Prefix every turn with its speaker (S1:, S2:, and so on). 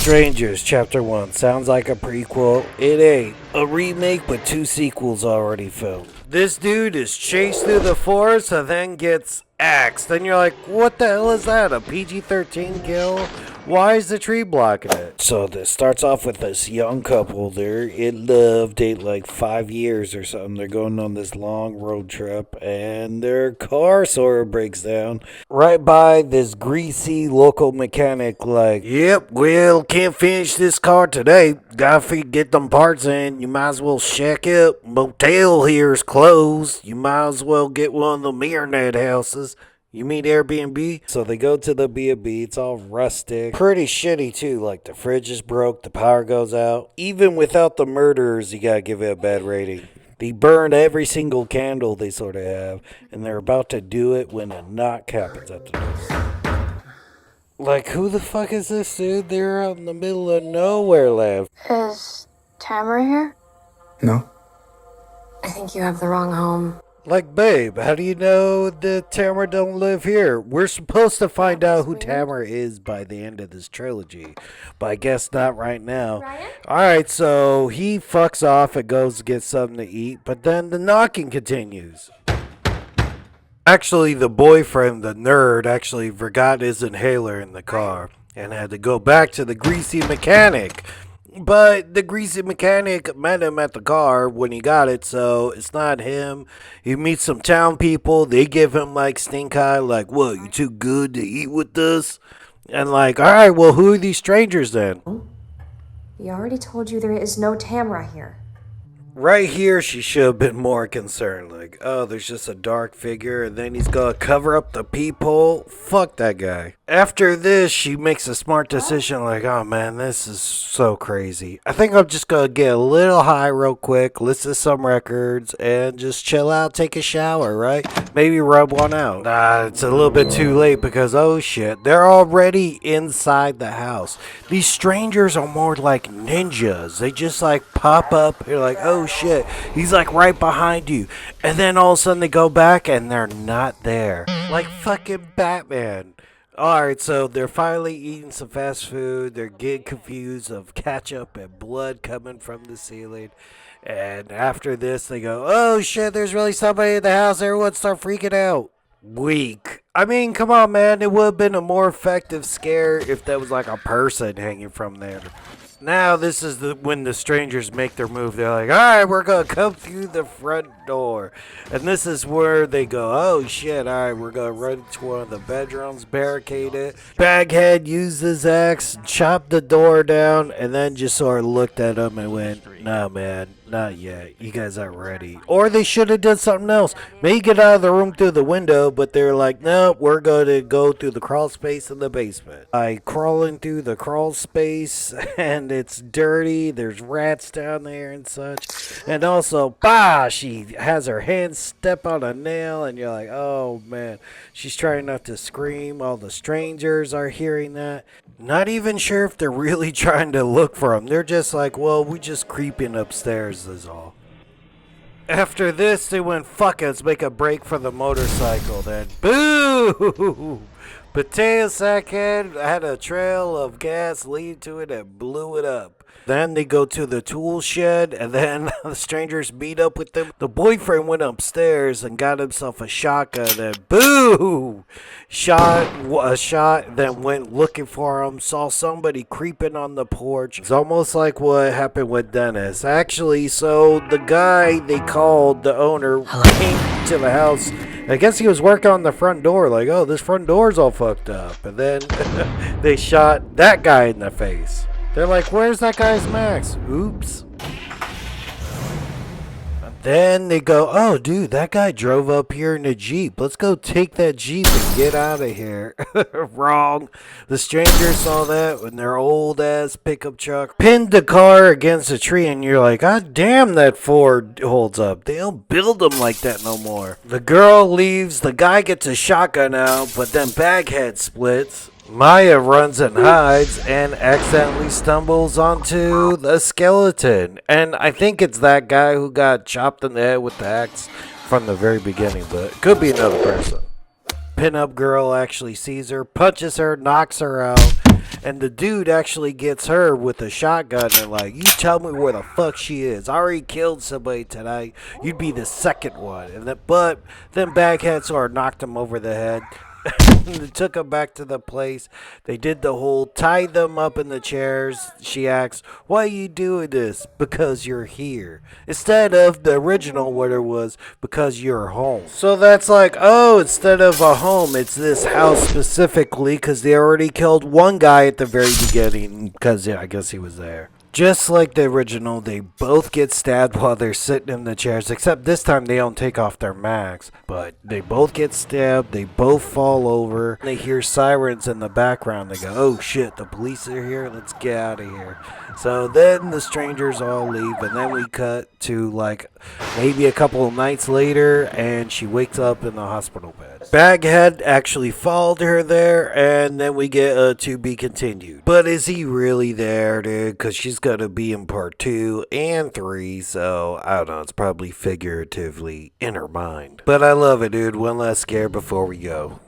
S1: Strangers Chapter 1 sounds like a prequel. It ain't. A remake with 2 sequels already filmed. This dude is chased through the forest and then gets axed. And you're like, what the hell is that? A PG-13 kill? Why is the tree blocking it? So this starts off with this young couple. They're in love, date like 5 years or something. They're going on this long road trip and their car sort of breaks down. Right by this greasy local mechanic like, yep, well, can't finish this car today. Gotta get them parts in. You might as well check it. Motel here's closed. You might as well get one of the internet houses. You mean Airbnb? So they go to the B&B. It's all rustic. Pretty shitty too. Like the fridge is broke. The power goes out. Even without the murderers, you gotta give it a bad rating. They burned every single candle they sort of have. And they're about to do it when a knock happens at the door. Like, who the fuck is this dude? They're out in the middle of nowhere land.
S2: Is Tamara here?
S3: No.
S2: I think you have the wrong home.
S1: Like, babe, how do you know that Tamara don't live here? We're supposed to find out who Tamara is by the end of this trilogy. But I guess not right now. Alright, so he fucks off and goes to get something to eat. But then the knocking continues. Actually, the boyfriend, the nerd, actually forgot his inhaler in the car and had to go back to the greasy mechanic. But the greasy mechanic met him at the car when he got it, so it's not him. He meets some town people. They give him like stink eye, like, what, you too good to eat with us? And like, all right, well, who are these strangers then?
S2: He already told you there is no Tamara here.
S1: Right here, she should have been more concerned. Like, oh, there's just a dark figure, and then he's gonna cover up the peephole. Fuck that guy. After this, she makes a smart decision. Like, oh man, this is so crazy. I think I'm just gonna get a little high real quick, listen to some records, and just chill out, take a shower, right? Maybe rub one out. Nah, it's a little bit too late because, oh shit, they're already inside the house. These strangers are more like ninjas. They just like pop up. You're like, oh shit, he's like right behind you. And then all of a sudden they go back and they're not there. Like fucking Batman. Alright, so they're finally eating some fast food. They're getting confused of ketchup and blood coming from the ceiling. And after this, they go, oh shit, there's really somebody in the house. Everyone start freaking out. Weak. I mean, come on, man. It would have been a more effective scare if there was like a person hanging from there. Now this is when the strangers make their move. They're like, all right, we're going to come through the front door. And this is where they go, oh shit, all right, we're going to run to one of the bedrooms, barricade it. Baghead used his axe, chopped the door down, and then just sort of looked at him and went, no, man, not yet. You guys aren't ready. Or they should have done something else. Maybe get out of the room through the window, but they're like, no, we're going to go through the crawl space in the basement. By crawling through the crawl space, and it's dirty. There's rats down there and such. And also, she has her hand step on a nail, and you're like, oh man. She's trying not to scream. All the strangers are hearing that. Not even sure if they're really trying to look for them. They're just like, well, we just creeping upstairs is all. After this, they went, fuck it, let's make a break for the motorcycle. Then, boo! Potato sack head had a trail of gas leading to it and blew it up. Then they go to the tool shed, and then the strangers meet up with them. The boyfriend went upstairs and got himself a shotgun, and boo! Shot a shot, then went looking for him, saw somebody creeping on the porch. It's almost like what happened with Dennis. Actually, so the guy they called, the owner, came to the house. I guess he was working on the front door, like, oh, this front door's all fucked up. And then they shot that guy in the face. They're like, where's that guy's max? Oops. And then they go, oh, dude, that guy drove up here in a Jeep. Let's go take that Jeep and get out of here. Wrong. The strangers saw that when their old-ass pickup truck pinned the car against a tree, and you're like, God damn, that Ford holds up. They don't build them like that no more. The girl leaves. The guy gets a shotgun out, but then Baghead splits. Maya runs and hides and accidentally stumbles onto the skeleton. And I think it's that guy who got chopped in the head with the axe from the very beginning, but it could be another person. Pin-up girl actually sees her, punches her, knocks her out, And the dude actually gets her with a shotgun and like, you tell me where the fuck she is. I already killed somebody tonight. You'd be the second one. But then Baghead sort of knocked him over the head. They took him back to the place. They did the whole tie them up in the chairs. She asks, why are you doing this? Because you're here. Instead of the original what it was, because you're home. So that's like, oh, instead of a home, it's this house specifically because they already killed one guy at the very beginning because I guess he was there. Just like the original, they both get stabbed while they're sitting in the chairs, except this time they don't take off their masks. But they both get stabbed, they both fall over, they hear sirens in the background, they go, oh shit, the police are here, let's get out of here. So then the strangers all leave, and then we cut to like maybe a couple of nights later, and she wakes up in the hospital bed. Baghead actually followed her there, and then we get a to be continued. But is he really there, dude? Because she's going to be in part 2 and 3, so I don't know, it's probably figuratively in her mind. But I love it, dude. One last scare before we go.